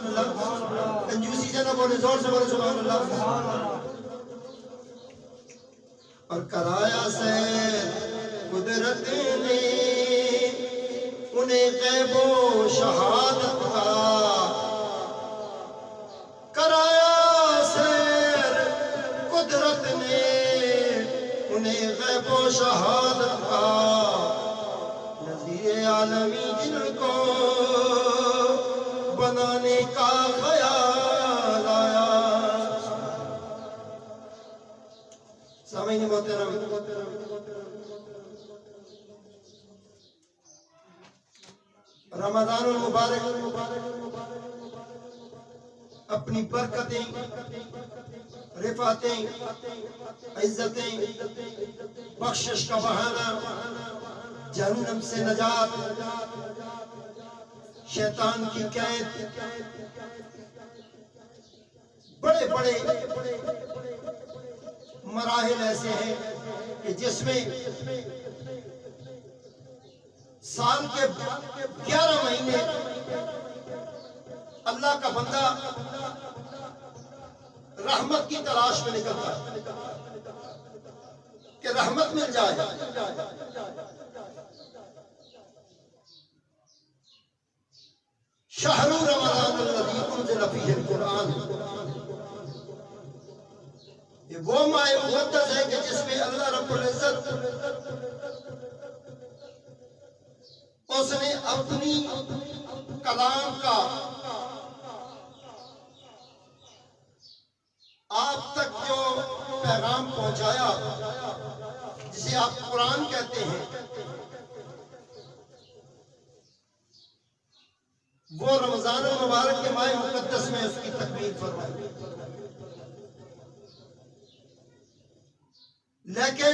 اللہ, کنجوسی سے نہ بولے, زور سے بولے سبحان اللہ. اور کرایا سیر قدرت نے انہیں غیب و شہادت کا, کرایا سیر قدرت نے انہیں غیب و شہادت کا, نظیر عالمی جن کو بنانے کا خیال آیا. سامعین محترم, رمضان المبارک اپنی برکتیں, رفعتیں, عزتیں, بخشش کا بہانہ, جہنم سے نجات, شیطان کی قید, بڑے بڑے مراحل ایسے ہیں کہ جس میں سال کے 11 مہینے اللہ کا بندہ رحمت کی تلاش میں نکلتا ہے کہ رحمت مل جائے. شہر رمضان الذی انزل فیہ القرآن, یہ وہ ماہ مقدس ہے کہ جس میں اللہ رب العزت اس نے اپنی کلام کا آپ تک جو پیغام پہنچایا, جسے آپ قرآن کہتے ہیں, وہ رمضان المبارک کے ماہ مقدس میں اس کی تکمیل فرمائی. لیکن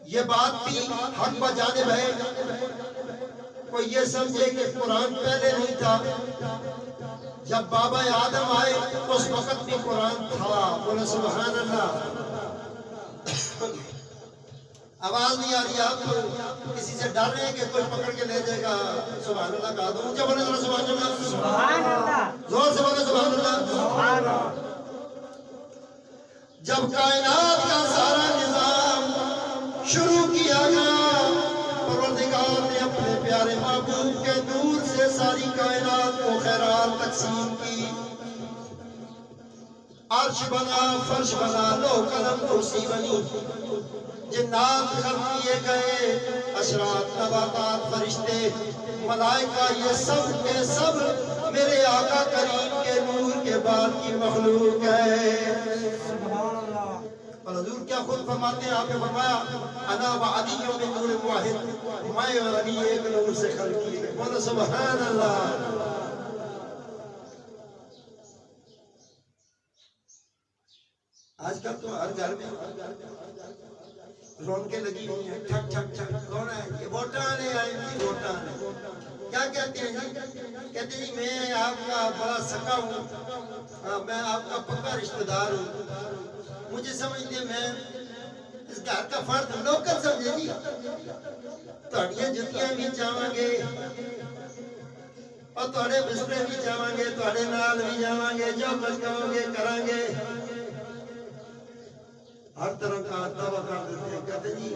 یہ بات بھی حق بجانب ہے, کوئی یہ سمجھے کہ قرآن پہلے نہیں تھا, جب بابا آدم آئے اس وقت بھی قرآن تھا. بولے سبحان اللہ. آواز نہیں آ رہی, آپ کسی سے ڈر رہے ہیں کہ کوئی پکڑ کے لے جائے گا؟ سبحان اللہ کہا دو, اونچا بولے ذرا سبحان اللہ, سبحان اللہ, زور سے بولے سبحان اللہ, سبحان اللہ. جب کائنات کا سارا نظام شروع کیا گیا, پروردگار نے اپنے پیارے محبوب کے نور سے ساری کائنات کو خیرات تقسیم کی. عرش بنا, فرش بنا, لوح قلم کرسی بنی, جنات خلق کیے گئے, اشرات, نباتات, فرشتے, ملائکہ, یہ سب کے سب میرے آقا کریم کے نور کے بعد کی مخلوق ہے. اور حضور کیا خود فرماتے ہیں, آپ نے فرمایا انا وعلی من نور واحد, میں اور علی ایک نور سے خلق کیے گئے. بولو سبحان اللہ. آج کل تو ہر گھر میں رونقیں لگی ہوئی ہیں, ٹھک ٹھک ٹھک, کون ہے یہ؟ ووٹاں آنے آئے جی, ووٹاں آنے. کیا کہتے ہیں جی؟ کہتے ہیں جی میں آپ کا بڑا سکا ہوں, میں آپ کا پکا رشتہ دار ہوں, مجھے سمجھتے میں اس گھر کا فرد, نوکر سمجھے جی. تھوڑیاں جتیاں بھی چاہاں گے اور تھوڑے بسترے بھی چاہاں گے, تھوڑے نال بھی جاواں گے, جو کچھ کہو گے کریں گے. ہر طرح کا دعویٰ کر دیتے ہیں, کہتے جی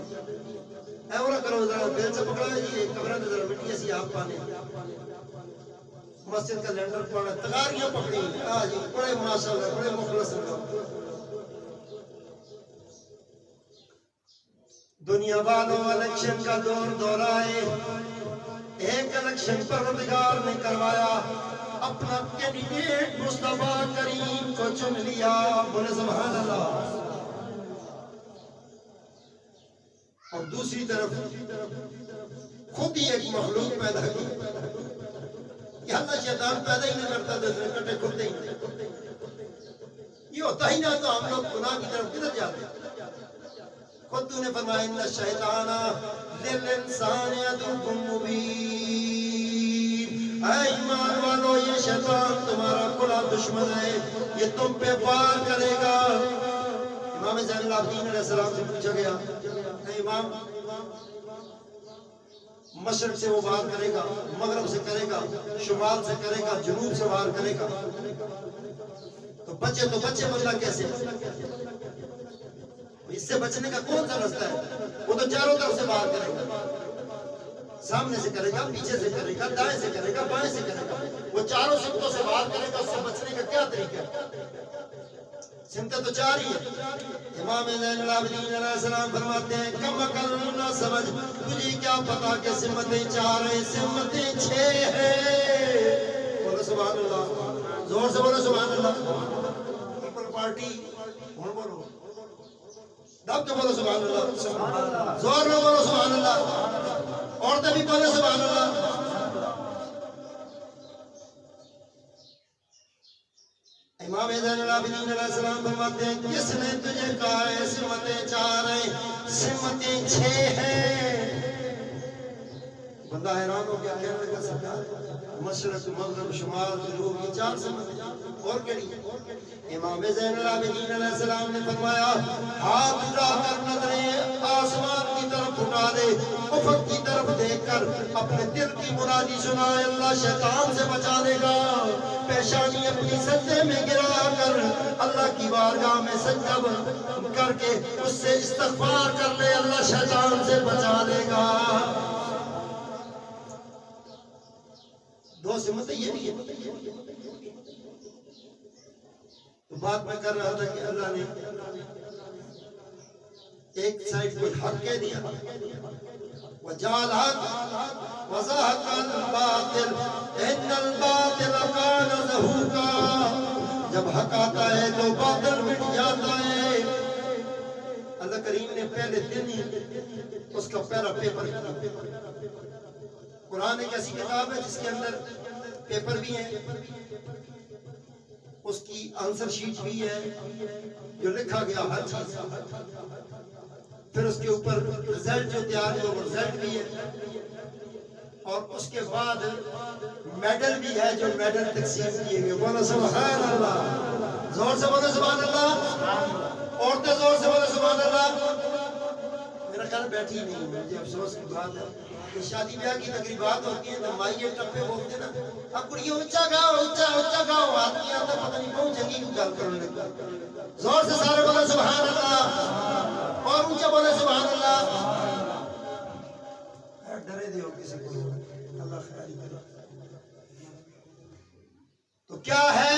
ایورا کرو, ذرا دل سے پکڑا ہے جی, کمرہ نے ذرا مٹی ایسی آپ پانے, مسجد کا لینڈر پڑا, تغاریاں پکڑی, جی بڑے ماشاءاللہ, بڑے مخلص ہیں. دنیا والوں الیکشن کا دور آئے, ایک الیکشن پروردگار نے کروایا, اپنا کینڈیڈیٹ مصطفیٰ کریم کو چن لیا. بولے سبحان اللہ. اور دوسری طرف خود ہی ایک مخلوق پیدا کی. یہ اللہ شیطان پیدا ہی نہیں کرتا تو کٹے کھلتے ہی نہیں. یہ ہوتا ہی نہ تو ہم لوگ گناہ کی طرف کدھر جاتے ہیں. خود تو نے فرمایا ان الشیطان للانسان عدو مبین, اے ایمان والو یہ شیطان تمہارا کھلا دشمن ہے, یہ تم پہ وار کرے گا. امام زین العابدین علیہ السلام سے پوچھا گیا, اے امام مشرق سے وہ وار کرے گا، مغرب سے کرے گا، شمال سے کرے گا، جنوب سے وار کرے گا، تو بچے بندہ کیسے؟ اس سے بچنے کا کون سا راستہ ہے؟ وہ تو چاروں طرف سے وار کرے گا، سامنے سے کرے گا، پیچھے سے کرے گا، دائیں سے کرے گا، بائیں سے کرے گا، وہ چاروں سمتوں سے وار کرے گا۔ اس سے بچنے کا کیا طریقہ ہے؟ سمتیں تو چار ہی ہے۔ امام زین العابدین علیہ السلام فرماتے ہیں کم عقل نہ سمجھ، تجھے کیا پتا کہ سمتیں چار ہیں، سمتیں چھ ہیں۔ بولو سبحان اللہ، زور سے بولو سبحان اللہ۔ پیپل پارٹی بولو، دب کے بولو سبحان اللہ، زور میں بولو سبحان اللہ، عورتیں بھی بولے سبحان اللہ۔ امام زین العابدین علیہ السلام فرماتے ہیں کس نے تجھے کہا ہے سمتیں چار ہیں، سمتیں چھ ہیں؟ بندہ حیران ہو گیا، کہنے لگا سرکار مشرق مغرب شمال جنوب یہ چار سمتیں اور کیڑی؟ امام زین العابدین علیہ السلام نے فرمایا ہاتھ اٹھا کر نظریں آسمان کی طرف اٹھا دے، افق کی طرف دیکھ کر اپنے دل کی منادی سنائے، اللہ شیطان سے بچا لے گا۔ پیشانی اپنی سجدے میں گرا کر اللہ کی بارگاہ میں سجدہ کر کے اس سے استغفار کر لے، اللہ شیطان سے بچا لے گا۔ دو سمتیں یہ بھی ہے۔ تو بات میں کر رہا تھا کہ اللہ نے ایک سائڈ کو حق کہہ دیا، وَجَعَلْ حَقْ وَزَحَقَ الْبَاطِلِ إِنَّ الْبَاطِلَ كَانَ زَهُوقًا۔ جب حق آتا ہے تو باطل مٹ جاتا ہے۔ اللہ کریم نے پہلے دن ہی اس کا پہلا پیپر کیا۔ قرآن ایک ایسی کتاب ہے جس کے اندر پیپر بھی ہیں، اس کی آنسر شیٹ بھی ہے، جو لکھا گیا ہر چیز، پھر اس کے اوپر رزلٹ جو تیار ہوا وہ رزلٹ بھی ہے، اور اس کے بعد میڈل بھی ہے جو میڈل تقسیم کیے گئے۔ بولو سبحان اللہ، زور سے بولو سبحان اللہ، عورتیں زور سے بولو سبحان اللہ۔ میرا خیال بیٹھی نہیں، مجھے افسوس کی بات ہے کہ شادی بیاہ کی تقریبات ہوتی ہیں تو مائیے ٹپے بولتے ہیں نا، اب کڑیے اونچا گاؤ اونچا گاؤ، آدمی آتا پتہ نہیں پہنچے گی کو گل کرنے لگا۔ زور سے سارے بولو سبحان اللہ، اور اونچا بولے سبحان اللہ۔ ڈرے دے ہو کسی کو، اللہ خیال کرے۔ تو کیا ہے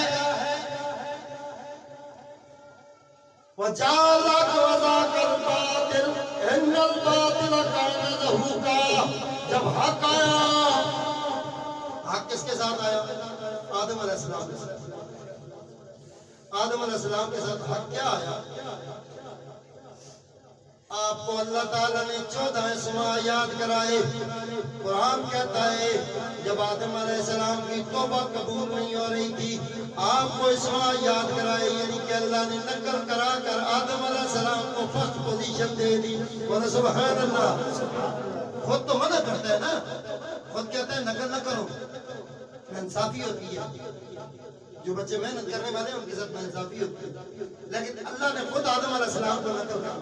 وَجَعَلَكَ وَذَاكَ الْبَاطِلَ إِنَّ الْبَاطِلَ كَانَ زَهُوقًا۔ جب حق آیا، حق کس کے ساتھ آیا؟ آدم علیہ السلام کے ساتھ۔ آدم علیہ السلام کے ساتھ حق کیا آیا؟ آپ کو اللہ تعالیٰ نے 14 اسماء یاد کرائے۔ قرآن کہتا ہے جب آدم علیہ السلام کی توبہ قبول نہیں ہو رہی تھی، آپ کو اسماء یاد کرائے، یعنی کہ اللہ نے نقل کرا کر آدم علیہ السلام کو فرسٹ پوزیشن دے دی۔ بولو سبحان اللہ۔ خود تو منع کرتا ہے نا، خود کہتا ہے نقل نہ کرو، انصافی ہوتی ہے، جو بچے محنت کرنے والے ہیں ان کے ساتھ انصافی ہوتی ہے، لیکن اللہ نے خود آدم علیہ السلام کو نقل کرا۔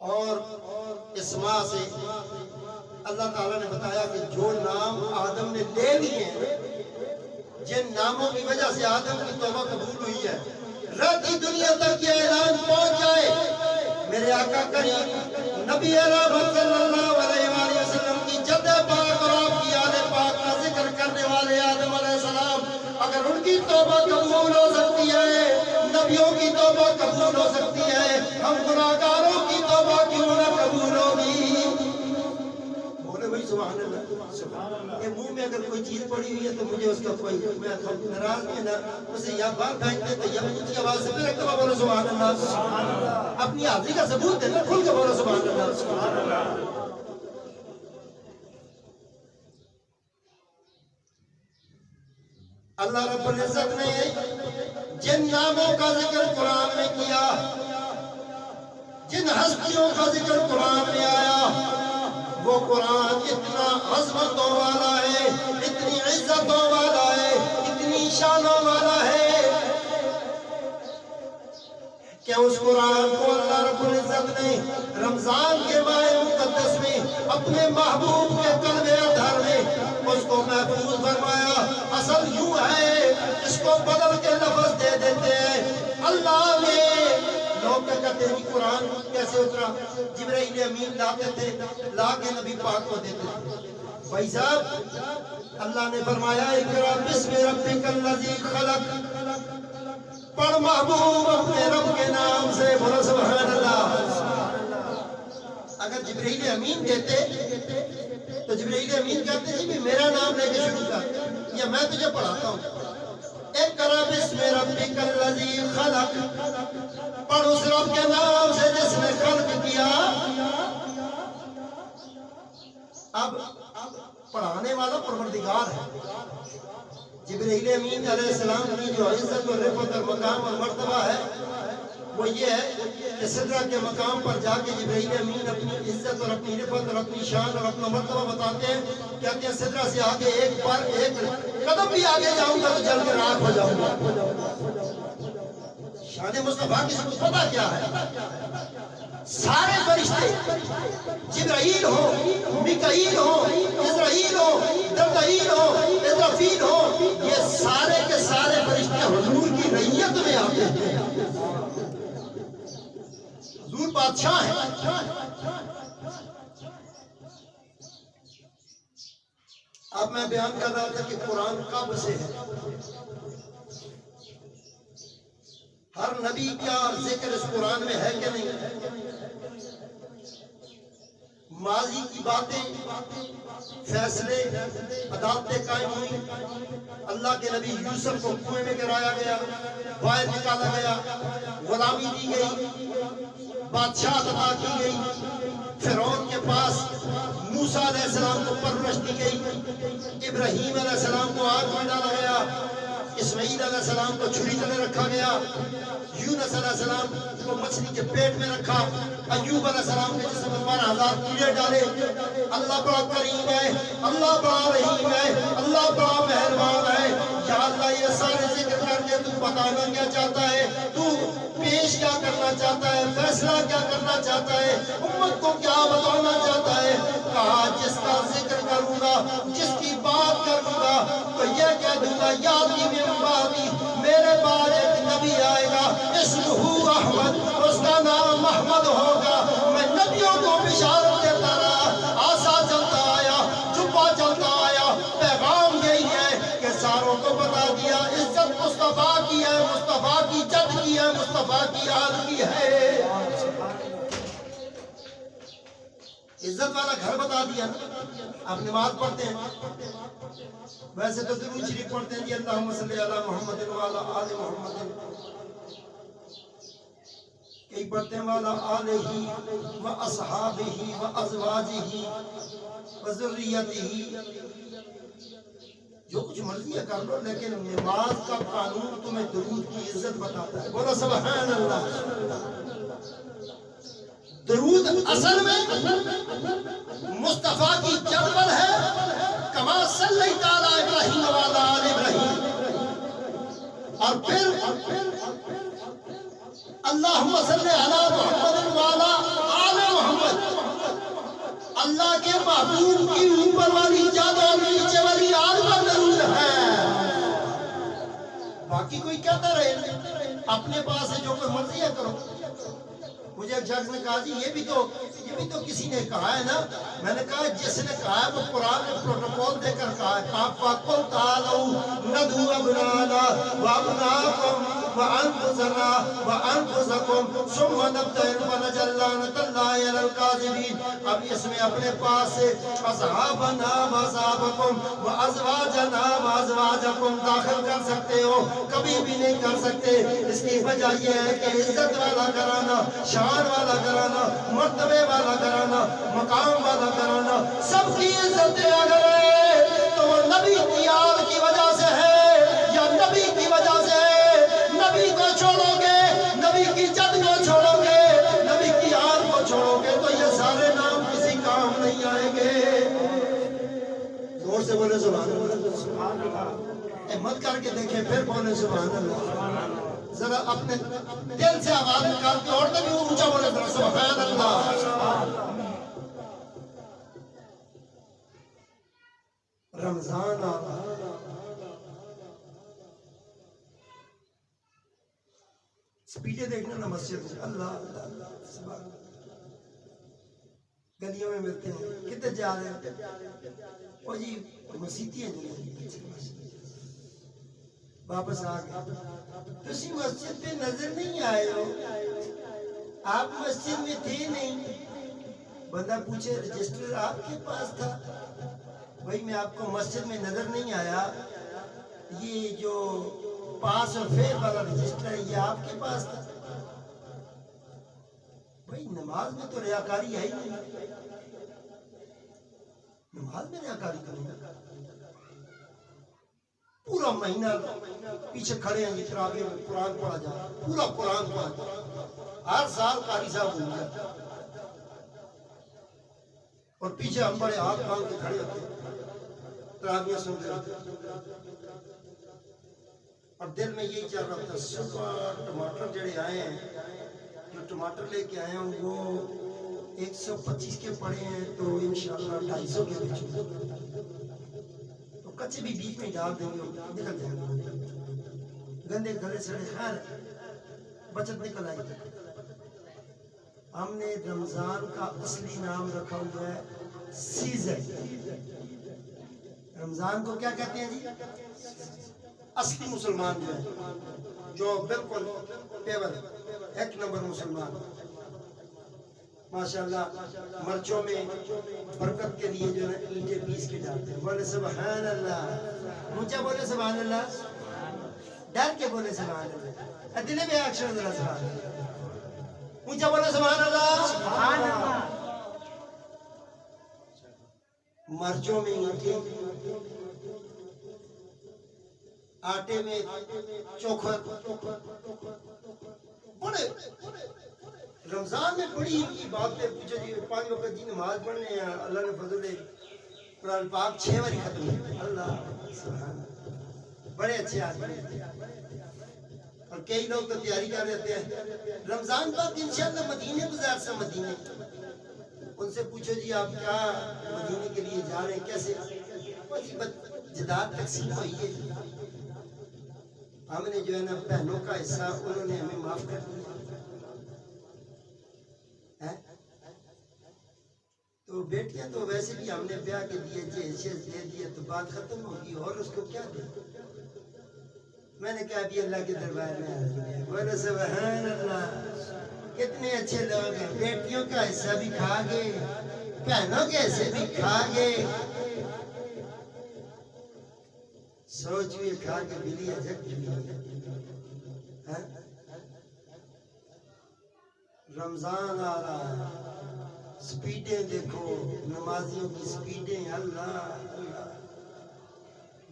اور اسماء سے اللہ تعالیٰ نے بتایا کہ جو نام آدم نے لے لیے ہیں، جن ناموں کی وجہ سے آدم کی توبہ قبول ہوئی ہے، رات دنیا تک یہ اعلان پہنچ جائے، میرے آقا کریم نبی رحمت صلی اللہ علیہ وآلہ وسلم کی جد پاک اور آپ کی آل پاک کا ذکر کرنے والے آدم علیہ السلام، اگر ان کی توبہ قبول ہو سکتی ہے، نبیوں کی توبہ قبول ہو سکتی ہے، ہم گناہگاروں کی توبہ کیوں نہ قبول ہوگی؟ بولے بھائی سبحان اللہ۔ یہ منہ میں اگر کوئی چیز پڑی ہوئی ہے تو مجھے اس کا کوئی ناراض نہیں ہے، اسے یا بات پھینکتے تو یا اونچی آواز سے پھر ایک بولو سبحان اللہ، اپنی حاضری کا ثبوت دینا، کھل کے بولو سبحان اللہ۔ اللہ رب العزت نے جن ناموں کا ذکر قرآن میں کیا، جن ہستیوں کا ذکر قرآن میں آیا، وہ قرآن اتنا عظمتوں والا ہے، اتنی عزتوں والا ہے، اتنی شانوں والا ہے کہ اس قرآن کو اللہ رب رب العزت نے رمضان کے ماہ مقدس میں اپنے محبوب کے قلب اطہر میں اس کو محفوظ فرمایا۔ اصل یوں ہے، اس کو بدل کے لفظ دے دیتے ہیں اللہ نے۔ لوگ کیا کہتے ہیں قرآن کیسے اترا؟ جبرائیل امین لاتے تھے، لا کے نبی پاک کو دیتے تھے۔ بھائی صاحب اللہ نے فرمایا اقرا بسم ربک الذی خلق، پڑھ محبوب اپنے رب کے نام سے، بولو سبحان اللہ۔ اگر جبرائیل امین دیتے تو جبرائیل امین کہتے جی میرا نام لے کے شروع کر، یا میں تجھے پڑھاتا ہوں۔ اقرا بسم ربک الذی خلق، پڑھ اس رب کے نام سے جس نے خلق کیا۔ اب پڑھانے والا پروردگار ہے۔ جبرائیل امین علیہ السلام کی جو عزت اور رفعت اور مقام اور مرتبہ ہے وہ یہ ہے کہ سدرہ کے مقام پر جا کے جبرائیل امین اپنی عزت اور اپنی رفعت اور اپنی شان اور اپنا مرتبہ بتاتے ہیں، کہتے ہیں سدرہ سے آگے ایک قدم بھی آگے جاؤں گا تو جل کے راکھ ہو جاؤں گا۔ شان مصطفیٰ کی سب پتہ کیا ہے؟ سارے فرشتے، جبرائیل ہو، میکائیل ہو، اسرائیل ہو، دردائیل ہو، اسرافیل ہو، یہ سارے کے سارے فرشتے حضور کی رعیت میں آتے ہیں۔ حضور بادشاہ ہیں۔ اب میں بیان کر رہا تھا کہ قرآن کب سے ہے۔ ہر نبی کا ذکر اس قرآن میں ہے کہ نہیں؟ ماضی کی باتیں، فیصلے، عدالتیں قائم ہوئی۔ اللہ کے نبی یوسف کو کنویں میں گرایا گیا، باہر نکالا گیا، غلامی دی گئی، بادشاہ عطا کی گئی، فرعون کے پاس موسیٰ علیہ السلام کو پرورش دی گئی، ابراہیم علیہ السلام کو آگ میں ڈالا گیا، اسماعیل علیہ السلام کو چھری تلے رکھا گیا، یونس علیہ السلام کو مچھلی کے پیٹ میں رکھا، ایوب علیہ السلام کے جسم میں 12,000 کیڑے ڈالے۔ اللہ بڑا کریم ہے، اللہ بڑا رحیم ہے، اللہ بڑا مہربان ہے۔ یا اللہ یہ سارے ذکر کر کے تو بتانا کیا چاہتا ہے، تو پیش کیا کرنا چاہتا ہے، فیصلہ کیا کرنا چاہتا ہے، امت کو کیا بتانا چاہتا ہے۔ کہا جس کا ذکر کروں گا، جس کی بات کروں گا تو یہ کہہ دوں گا یادی من بعدی، میرے بعد ایک نبی آئے گا اسمہ احمد، اس کا نام احمد ہوگا۔ میں نبیوں کو بشارت دیتا رہا، آسا چلتا آیا، جبہ چلتا آیا، پیغام یہی ہے کہ ساروں کو بتا دیا عزت مصطفیٰ کی ہے، مصطفیٰ کی جد کی ہے، مصطفیٰ کی آل کی ہے۔ عزت والا گھر بتا دیا نا۔ آپ نماز پڑھتے ہیں، ویسے تو درود شریف پڑھتے ہیں جی اللہم صلی علی محمد وعلی آل محمد، کئی پڑھتے ہیں وعلی آلہ و اصحابہ و ازواجہ و ذریتہ، جو کچھ مرضی ہے کر لو، لیکن نماز کا قانون تمہیں درود کی عزت بتاتا ہے۔ بولو سبحان اللہ۔ درود اصل میں مصطفیٰ کی جدول ہے، کما صلی تعالی ابراہیم وعلی آل ابراہیم، اور پھر اللہم صلی علی محمد وعلی آل محمد، اللہ کے محبوب کی اوپر والی جد اور نیچے والی آل پر درود ہے۔ باقی کوئی کہتا رہے اپنے پاس ہے جو کوئی مرضی ہے کرو۔ مجھے ایک شخص نے کہا جی یہ بھی تو کسی نے کہا ہے نا۔ میں نے کہا جس نے کہا ہے وہ قرآن میں پروٹوکول دے کر کہا ہے، فَقُلْ تَعَالَوْا نَدْعُو أَبْنَاءَنَا وَأَبْنَاءَكُمْ وَأَنفُسَنَا وَأَنفُسَكُمْ ثُمَّ نَبْتَهِلْ فَنَجْعَلْ لَعْنَتَ اللَّهِ عَلَى الْكَاذِبِينَ۔ اب اس میں اپنے پاس سے اصحابنا وَأَصْحَابَكُمْ وَأَزْوَاجَنَا وَأَزْوَاجَكُمْ داخل کر سکتے ہو، کبھی بھی نہیں کر سکتے۔ اس کی وجہ یہ ہے کہ عزت والا گھرانہ، شان والا گھرانہ، مرتبے والا گھرانہ، مقام والا گھرانہ، سب کی عزت اگر ہے تو وہ نبی کی آل کی وجہ سے ہے یا نبی کی وجہ سے ہے۔ نبی کو چھوڑو گے، نبی کی جد کو چھوڑو گے، نبی کی آل کو چھوڑو گے تو یہ سارے نام کسی کام نہیں آئیں گے۔ زور سے بولے سبحان اللہ۔ ہمت کر کے دیکھیں پھر بولے سبحان اللہ۔ ذرا اپنے دل سے آواز نکال کے اور بھی اونچا بولے ذرا سبحان اللہ. رمضان آ رہا، سپیڈیں دیکھنا نا مسجد میں، اللہ اللہ اللہ سبحان اللہ. گلیوں میں ملتے ہیں، کتنے جا رہے ہیں وہ جی مسیحی ہیں واپس آ گئے. تسی مسجد پہ نظر نہیں آئے ہو، آپ مسجد میں تھے نہیں. بندہ پوچھے رجسٹر آپ کے پاس تھا؟ بھائی میں آپ کو مسجد میں نظر نہیں آیا، یہ جو پاس اور فیل والا رجسٹر ہے یہ آپ کے پاس تھا. بھائی نماز میں تو ریاکاری ہے ہی نہیں، نماز میں ریاکاری کروں گا. پورا مہینہ پیچھے کھڑے ہیں، تراویح میں قرآن پڑھا جا، پورا قرآن پڑھا جا، ہر سال قاری صاحب ہو گیا اور پیچھے ہم بڑے ہاتھ مانگ کے کھڑے ہوتے ہیں، تراویح سن رہے ہوتے اور دل میں یہی چل رہا تھا صبح ٹماٹر جڑے آئے ہیں، جو ٹماٹر لے کے آئے ہیں وہ 125 کے پڑے ہیں تو انشاءاللہ 250 کے بیچوں گے، تو کچے بھی بیچ میں ڈال دیں گے نکل جائیں گے. گندے گلے سڑے خیر بچت نکل آئی. ہم نے رمضان کا اصلی نام رکھا ہوا ہے سیزن. رمضان کو کیا کہتے ہیں جی؟ اصلی مسلمان جو ہے، جو بالکل پیور ایک نمبر مسلمان، ماشاءاللہ مرچوں میں برکت کے لیے جو ہے اینٹیں پیس کے ڈالتے ہیں. بولے سبحان اللہ، اونچا بولے سبحان اللہ، ڈر کے بولے سبحان اللہ، دل میں ایکشن ذرا سبحان اللہ، اونچا بولے سبحان اللہ سبحان اللہ. مرچوں میں اینٹیں، آٹے میں چوکھر، بڑے رمضان میں بڑی کی باتیں پوچھو جی. 5 وقت جی نماز پڑھنے ہیں، اللہ نے فضل ہے قرآن پاک 6 باری ختم ہے. اللہ سبحان، بڑے اچھے آدمی. اور کئی لوگ تو تیاری کر رہتے ہیں رمضان پاک انشاءاللہ مدینے گزار سے مدینے. ان سے پوچھو جی آپ کیا مدینے کے لیے جا رہے ہیں، کیسے؟ جداد تقسیم ہوئی ہے، ہم نے جو ہے نا بہنوں کا حصہ انہوں نے ہمیں معاف کر دیا، تو بیٹیاں تو ویسے بھی ہم نے بیاہ کے دیے جی حیثیت دے دیے تو بات ختم ہوگی، اور اس کو کیا دے. میں نے کہا ابھی اللہ کے دربار میں حاضر ہے. بولے سبحان اللہ، کتنے اچھے لوگ ہیں، بیٹیوں کا حصہ بھی کھا گئے، بہنوں کے حصے بھی کھا گئے. سوچ ہوئے کھا کے بلی اجک چکی. رمضان آ رہا ہے، سپیڈیں دیکھو نمازیوں کی سپیڈیں، اللہ اللہ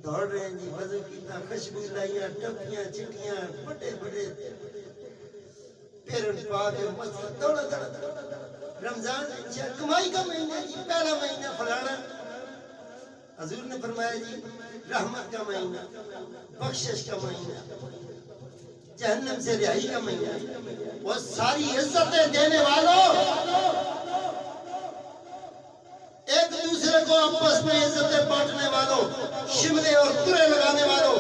دوڑ رہے ہیں جی. وضو کیتا، خوشبو لائیاں، ٹوپیاں چٹیاں، بڑے بڑے پیرن پا کے مسجد دوڑا دوڑا. رمضان کمائی کا مہینہ جی، پہلا مہینہ فلانا. حضور نے فرمایا جی رحمت کا مہینہ، بخشش کا مہینہ، جہنم سے رہائی کا مہینہ. وہ ساری عزتیں دینے والوں، ایک دوسرے کو آپس میں عزتیں بانٹنے والوں، شملے اور ترے لگانے والوں،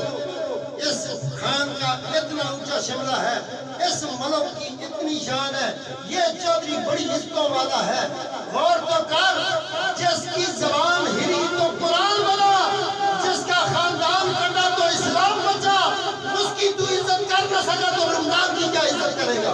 اس خان کا اتنا اونچا شملہ ہے، اس ملک کی اتنی شان ہے، یہ چودھری بڑی عزتوں والا ہے. غور تو کر، جس کی زبان ہلی تو قرآن بنا، جس کا خاندان کٹا تو اسلام بچا، اس کی تو عزت کر نہ سکا تو رمضان کی کیا عزت کرے گا.